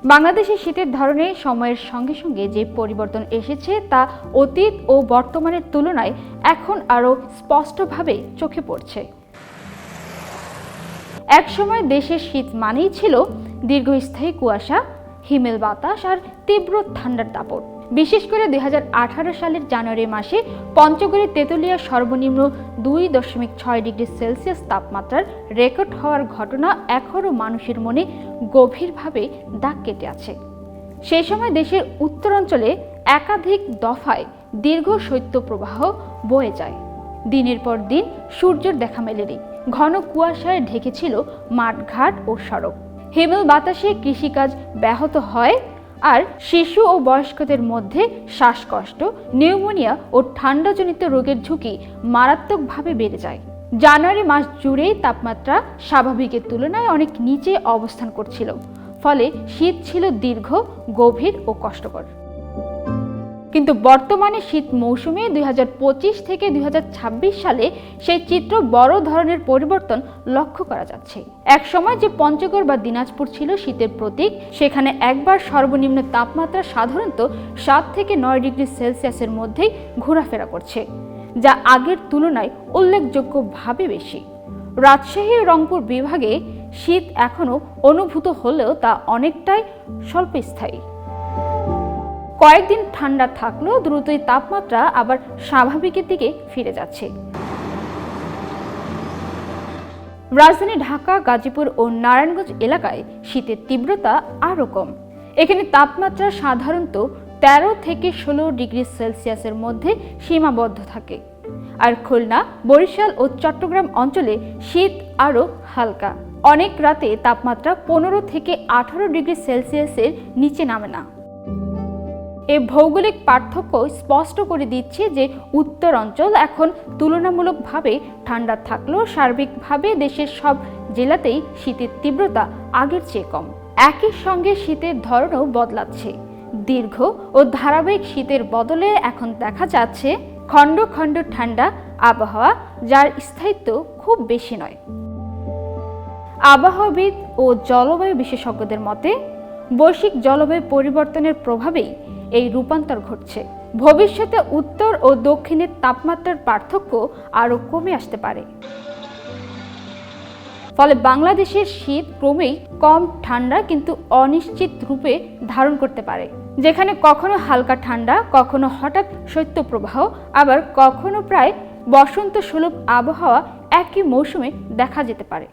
বাংলাদেশে শীতের ধরনে সময়ের সঙ্গে সঙ্গে যে পরিবর্তন এসেছে তা অতীত ও বর্তমানের তুলনায় এখন আরও স্পষ্টভাবে চোখে পড়ছে। একসময় দেশের শীত মানেই ছিল দীর্ঘস্থায়ী কুয়াশা, হিমেল বাতাস আর তীব্র ঠান্ডার দাপট। বিশেষ করে 2018 সালের জানুয়ারি মাসে পঞ্চগড়ে তেঁতুলিয়া সর্বনিম্ন 2.6 ডিগ্রি সেলসিয়াস তাপমাত্রার রেকর্ড হওয়ার ঘটনা এখনও মানুষের মনে গভীরভাবে দাগ কেটে আছে। সেই সময় দেশের উত্তরাঞ্চলে একাধিক দফায় দীর্ঘ শৈত্যপ্রবাহ বয়ে যায়। দিনের পর দিন সূর্যের দেখা মেলেনি, ঘন কুয়াশায় ঢেকেছিল মাঠঘাট ও সড়ক। হিমেল বাতাসে কৃষিকাজ ব্যাহত হয় আর শিশু ও বয়স্কদের মধ্যে শ্বাসকষ্ট, নিউমোনিয়া ও ঠান্ডাজনিত রোগের ঝুঁকি মারাত্মকভাবে বেড়ে যায়। জানুয়ারি মাস জুড়েই তাপমাত্রা স্বাভাবিকের তুলনায় অনেক নিচে অবস্থান করছিল, ফলে শীত ছিল দীর্ঘ, গভীর ও কষ্টকর। কিন্তু বর্তমানে শীত মৌসুমে 2025 থেকে 2026 সালে সেই চিত্র বড় ধরনের পরিবর্তন লক্ষ্য করা যাচ্ছে। এক সময় যে পঞ্চগড় বা দিনাজপুর ছিল শীতের প্রতীক, সেখানে একবার সর্বনিম্ন তাপমাত্রা সাধারণত 7 থেকে 9 ডিগ্রি সেলসিয়াসের মধ্যেই ঘোরাফেরা করছে, যা আগের তুলনায় উল্লেখযোগ্যভাবে বেশি। রাজশাহী ও রংপুর বিভাগে শীত এখনও অনুভূত হলেও তা অনেকটাই স্বল্পস্থায়ী। কয়েকদিন ঠান্ডা থাকলেও দ্রুতই তাপমাত্রা আবার স্বাভাবিকের দিকে ফিরে যাচ্ছে। রাজধানী ঢাকা, গাজীপুর ও নারায়ণগঞ্জ এলাকায় শীতের তীব্রতা আরও কম। এখানে তাপমাত্রা সাধারণত 13 থেকে 16 ডিগ্রি সেলসিয়াসের মধ্যে সীমাবদ্ধ থাকে। আর খুলনা, বরিশাল ও চট্টগ্রাম অঞ্চলে শীত আরও হালকা। অনেক রাতে তাপমাত্রা 15 থেকে 18 ডিগ্রি সেলসিয়াসের নিচে নামে না। এই ভৌগোলিক পার্থক্য স্পষ্ট করে দিচ্ছে যে উত্তর অঞ্চল এখন তুলনামূলকভাবে ঠান্ডা থাকলেও সার্বিকভাবে দেশের সব জেলাতেই শীতের তীব্রতা আগের চেয়ে কম। একই সঙ্গে শীতের ধরনও বদলাচ্ছে। দীর্ঘ ও ধারাবাহিক শীতের বদলে এখন দেখা যাচ্ছে খণ্ড খণ্ড ঠান্ডা আবহাওয়া, যার স্থায়িত্ব খুব বেশি নয়। আবহাওয়াবিদ ও জলবায়ু বিশেষজ্ঞদের মতে বৈশ্বিক জলবায়ু পরিবর্তনের প্রভাবেই এই রূপান্তর ঘটছে। ভবিষ্যতে উত্তর ও দক্ষিণের তাপমাত্রার পার্থক্য আরও কমে আসতে পারে। ফলে বাংলাদেশের শীত ক্রমেই কম ঠান্ডা কিন্তু অনিশ্চিত রূপে ধারণ করতে পারে, যেখানে কখনো হালকা ঠান্ডা, কখনো হঠাৎ শৈত্যপ্রবাহ, আবার কখনো প্রায় বসন্ত সুলভ আবহাওয়া একই মৌসুমে দেখা যেতে পারে।